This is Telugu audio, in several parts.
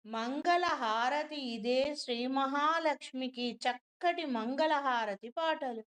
మంగళహారతి ఇదే శ్రీ మహాలక్ష్మికి చక్కటి మంగళహారతి పాటలు.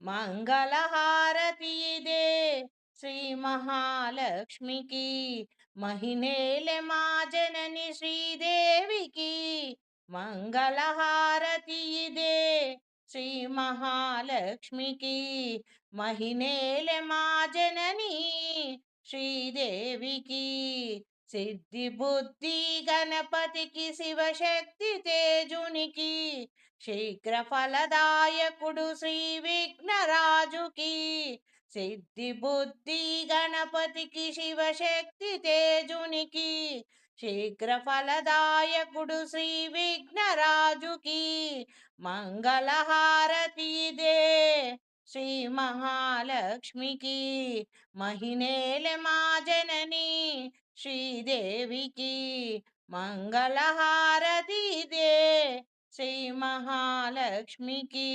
మంగళహారతి ఇదే శ్రీ మహాలక్ష్మికి, మహినేలె మా జనని శ్రీదేవికి. మంగళహారతి ఇదే శ్రీ మహాలక్ష్మికి, మహినేలె మా జనని శ్రీదేవికి. సిద్ధి బుద్ధి గణపతికి, శివశక్తి తేజునికి, శీఘ్ర ఫలదాయకుడు శ్రీ విఘ్నరాజుకి. సిద్ధి బుద్ధి గణపతికి, శివశక్తి తేజునికి, శీఘ్ర ఫలదాయకుడు శ్రీ విఘ్నరాజుకి. మంగళహారతి ఇదే శ్రీ మహాలక్ష్మికి, మహినేలె మా జనని శ్రీదేవికి. మంగళహారతి ఇదే శ్రీ మహాలక్ష్మికి.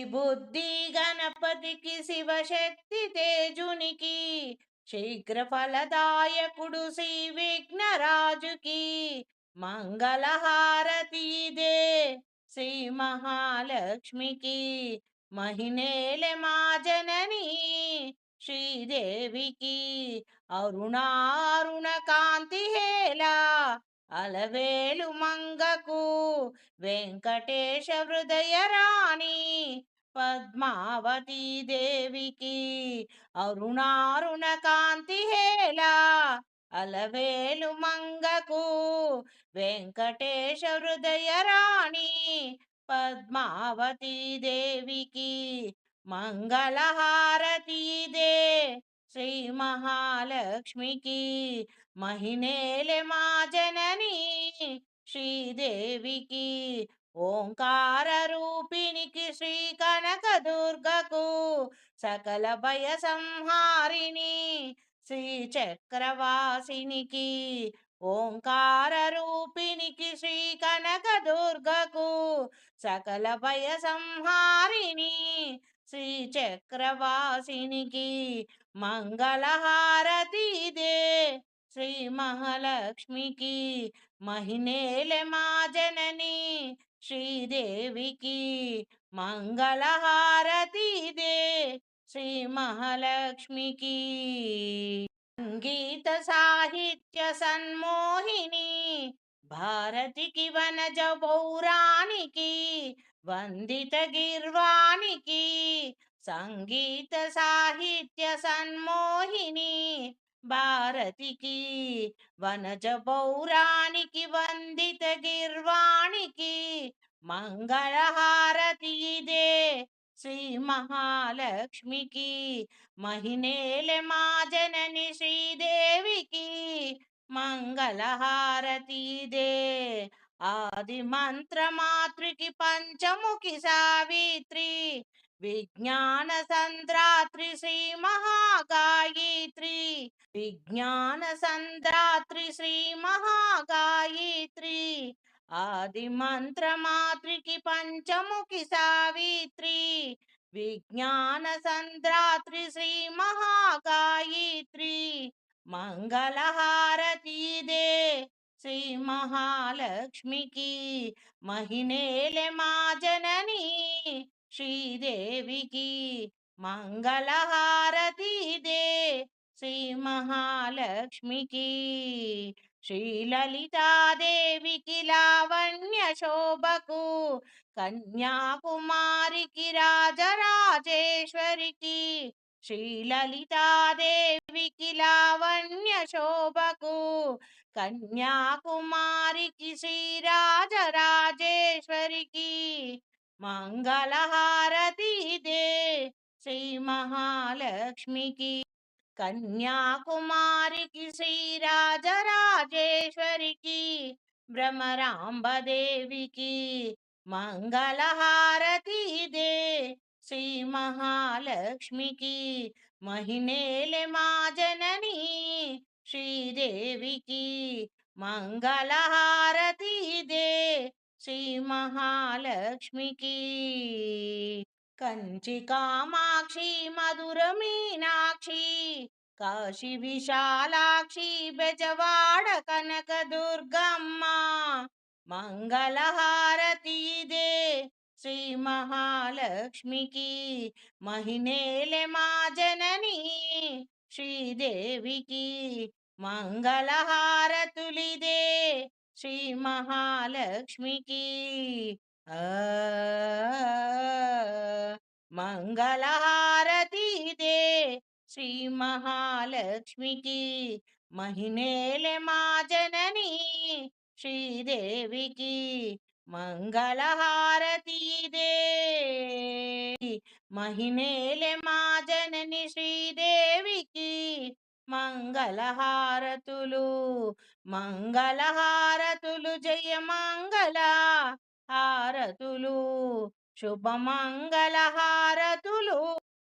బుద్ధి గణపతికి, శివశక్తి తేజునికి, శీఘ్ర ఫలదాయకుడు శ్రీ విఘ్నరాజుకి. మంగళహారతి ఇదే శ్రీ మహాలక్ష్మికి, మహినేలె మా జనని శ్రీదేవికి. అరుణారుణ కాంతి హేలా అలవేలు మంగకు, వెంకటేశ హృదయ రాణి పద్మావతి దేవికి. అరుణారుణ కాంతి హేలా అలవేలు మంగకు, వెంకటేశ హృదయ రాణి పద్మావతి దేవికి. మంగళహారతి ఇదే శ్రీ మహాలక్ష్మికి, మహినేలె మా జనని శ్రీదేవికి. ఓంకార రూపిణికి, శ్రీ కనకదుర్గకు, సకల భయ సంహారిణి శ్రీ చక్రవాసినికి. ఓంకార రూపిణికి, శ్రీ కనకదుర్గకు, సకల భయ సంహారిణి శ్రీ చక్రవాసినికి. మంగళహారతి ఇదే శ్రీ మహాలక్ష్మికి, మహినేలె మా జనని శ్రీదేవికి. మంగళహారతి ఇదే శ్రీ మహాలక్ష్మికి. సంగీత సాహిత్య సన్మోహిని భారతికి, వనజ పౌరాణికి, వందిత గిర్వాణికి. సంగీత సాహిత్య సన్మోహిని భారతికి, వనజ పౌరాణికి, వందిత గిర్వాణికి. మంగళహారతి ఇదే శ్రీ మహాలక్ష్మికి, మహినేలె మా జనని శ్రీదేవికి. మంగళహారతి ఇదే ఆది మంత్రమాతృకి, పంచముఖి సావిత్రి, విజ్ఞాన సంద్రాత్రి శ్రీ మహాగాయత్రి. విజ్ఞాన సంద్రాత్రి శ్రీ మహాగాయత్రి. ఆది మంత్రమాతృకి, పంచముఖి సావిత్రి, విజ్ఞాన సంద్రాత్రి శ్రీ మహాగాయత్రి. మంగళహారతి ఇదే శ్రీ మహాలక్ష్మికి, మహినేలె మా జనని శ్రీదేవికి. మంగళహారతి ఇదే శ్రీ మహాలక్ష్మికి. శ్రీలలితాదేవికి, లావణ్య శోభకు, కన్యాకుమారికి, రాజరాజేశ్వరికి. శ్రీలలితాదేవికి, లావణ్య శోభకు, కన్యాకుమారికి, శ్రీరాజరాజేశ్వరికి. మంగళహారతి ఇదే శ్రీ మహాలక్ష్మికి, కన్యాకుమారికి, శ్రీరాజరాజేశ్వరికి, భ్రమరాంబదేవికి. మంగళహారతి ఇదే శ్రీ మహాలక్ష్మికి, మహినేలె మా జనని శ్రీదేవికి. మంగళహారతి ఇదే శ్రీ మహాలక్ష్మికి. కంచి కామాక్షి, మధుర మీనాక్షి, కాశీ విశాలాక్షి, బెజవాడ కనక దుర్గమ్మ. మంగళహారతి ఇదే శ్రీ మహాలక్ష్మికి మహినేలె మా జనని శ్రీదేవికి మంగళహారతులిదే శ్రీ మహాలక్ష్మికి ఆ మంగళహారతి ఇదే శ్రీ మహాలక్ష్మికి మహినేలె మా జనని శ్రీదేవికి మంగళహారతి ఇదే మహినేలె మా జనని శ్రీదేవికి మంగళహారతులు మంగళహారతులు జయ మంగళ హారతులు శుభమంగళ హారతులు